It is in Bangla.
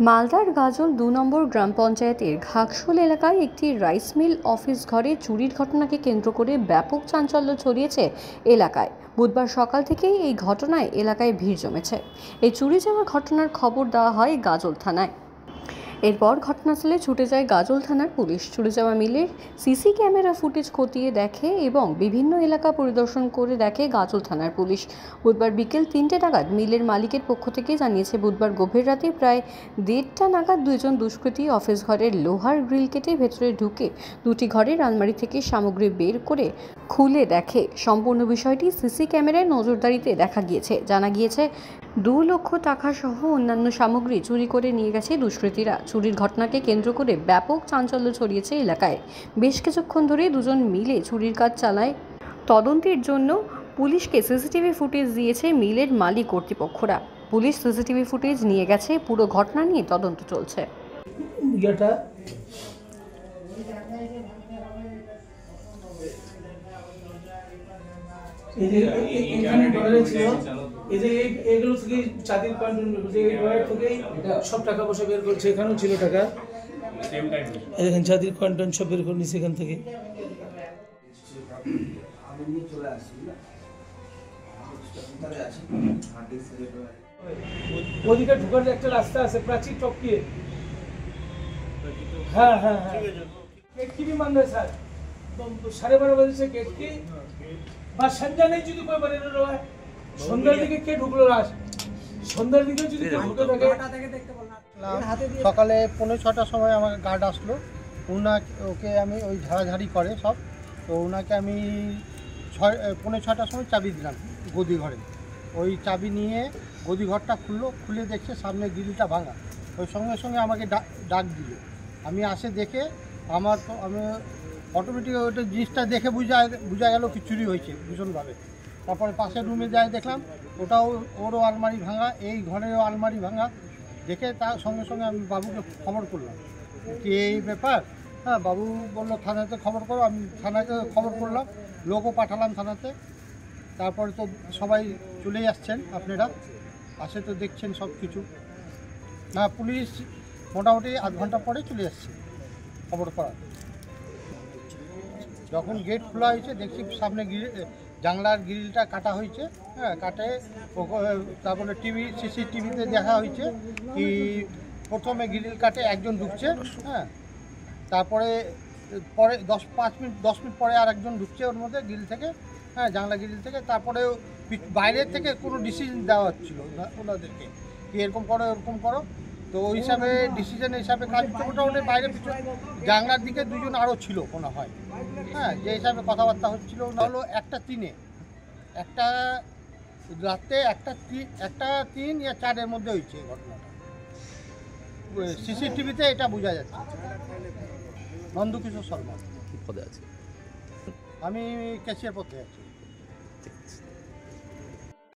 মালদার গাজল ২ নম্বর গ্রাম পঞ্চায়েতের ঘাকশোল এলাকায় একটি রাইস মিল অফিস ঘরে চুরির ঘটনাকে কেন্দ্র করে ব্যাপক চাঞ্চল্য ছড়িয়েছে এলাকায়। বুধবার সকাল থেকেই এই ঘটনায় এলাকায় ভিড় জমেছে। এই চুরি যাওয়ার ঘটনার খবর দেওয়া হয় গাজল থানায়। এরপর ঘটনাস্থলে ছুটে যায় গাজল থানার পুলিশ। চুরি যাওয়া মিলের সিসি ক্যামেরা ফুটেজ খতিয়ে দেখে এবং বিভিন্ন এলাকা পরিদর্শন করে দেখে গাজল থানার পুলিশ। বুধবার বিকেল ৩টে নাগাদ মিলের মালিকের পক্ষ থেকে জানিয়েছে, বুধবার গভীর রাতে প্রায় ১:৩০ নাগাদ দুইজন দুষ্কৃতী অফিস ঘরের লোহার গ্রিল কেটে ভেতরে ঢুকে দুটি ঘরের আলমারি থেকে সামগ্রী বের করে খুলে দেখে। সম্পূর্ণ বিষয়টি সিসি ক্যামেরায় নজরদারিতে দেখা গিয়েছে। জানা গিয়েছে, ২ লক্ষ টাকা সহ অন্যান্য সামগ্রী চুরি করে নিয়ে গেছে দুষ্কৃতীরা। চুরির ঘটনাকে কেন্দ্র করে ব্যাপক চাঞ্চল্য ছড়িয়েছে এলাকায়। বেশ কিছুক্ষণ ধরে দুজন মিলে চুরির কাজ চালায়। তদন্তের জন্য পুলিশকে সিসিটিভি ফুটেজ দিয়েছে মিলের মালিক কর্তৃপক্ষরা। পুলিশ সিসিটিভি ফুটেজ নিয়ে গেছে। পুরো ঘটনা নিয়ে তদন্ত চলছে। এগুলো থেকে চাঁদির সব টাকা পয়সা বের করছে। এখানেও ছিল টাকা, এখানে চাঁদির কোয়ান্টন সব বের করে নিচ্ছে এখান থেকে। ওদিকে ঢোকার একটা রাস্তা আছে, প্রাচীর টপকিয়ে। হ্যাঁ হ্যাঁ হ্যাঁ, গেট কি মান রहा স্যার, 12:30 बजे से गेट की বা সন্ধ্যা নেই যদি কই বারে রয়। সন্ধ্যার দিকে কে ঢুকলো রাত? সন্ধ্যার দিকে যদি কেউ ঢুকে থাকে দেখতে বললাম। সকালে 5:45টার সময় আমার গার্ড আসলো। ওকে আমি ওই ঝাড়াঝাড়ি করে সব, তো ওনাকে আমি 5:45টার সময় চাবি দিলাম গদি ঘরে। ওই চাবি নিয়ে গদি ঘরটা খুলে দেখছে সামনে গ্রিলটা ভাঙা। ওই সঙ্গে সঙ্গে আমাকে ডাক দিল। আমি আসে দেখে আমি অটোমেটিক ওইটা জিনিসটা দেখে বোঝা গেল কি চুরি হয়েছে ভীষণভাবে। তারপরে পাশের রুমে যাই দেখলাম ওরও আলমারি ভাঙা, এই ঘরেরও আলমারি ভাঙা। দেখে তার সঙ্গে সঙ্গে আমি বাবুকে খবর করলাম কি এই ব্যাপার। হ্যাঁ, বাবু বললো থানাতে খবর করো। আমি থানাতে খবর করলাম, লোকও পাঠালাম থানাতে। তারপরে তো সবাই চলেই আসছেন, আপনারা আসে তো দেখছেন সব কিছু। না, পুলিশ মোটামুটি আধ ঘন্টা পরে চলে আসছে খবর করা। যখন গেট খোলা হয়েছে দেখছি সামনে জানলার গ্রিলটা কাটা হয়েছে। হ্যাঁ, কাটে তারপরে সিসিটিভিতে দেখা হয়েছে কি প্রথমে গ্রিল কাটে একজন ঢুকছে। হ্যাঁ, তারপরে 10 মিনিট পরে আর একজন ঢুকছে ওর মধ্যে গ্রিল থেকে। হ্যাঁ, জানলা গ্রিল থেকে। তারপরে বাইরের থেকে কোনো ডিসিশন দেওয়া হচ্ছিল না ওনাদেরকে কি এরকম করো ওরকম করো। তো ওই হিসাবে ডিসিশন হিসাবে কাজ মোটামুটি বাইরে জানলার দিকে দুজন আরও ছিল মনে হয়। হ্যাঁ, যে হিসাবে কথাবার্তা হচ্ছিল হলো 1:03 একটা রাতে 1:03 या 4 মধ্যে হয়েছে ঘটনাটা। সিসিটিভিতে এটা বোঝা যাচ্ছে। নন্দকিশোর শর্মা। পদে আছে? আমি ক্যাশিয়ার পদে আছি।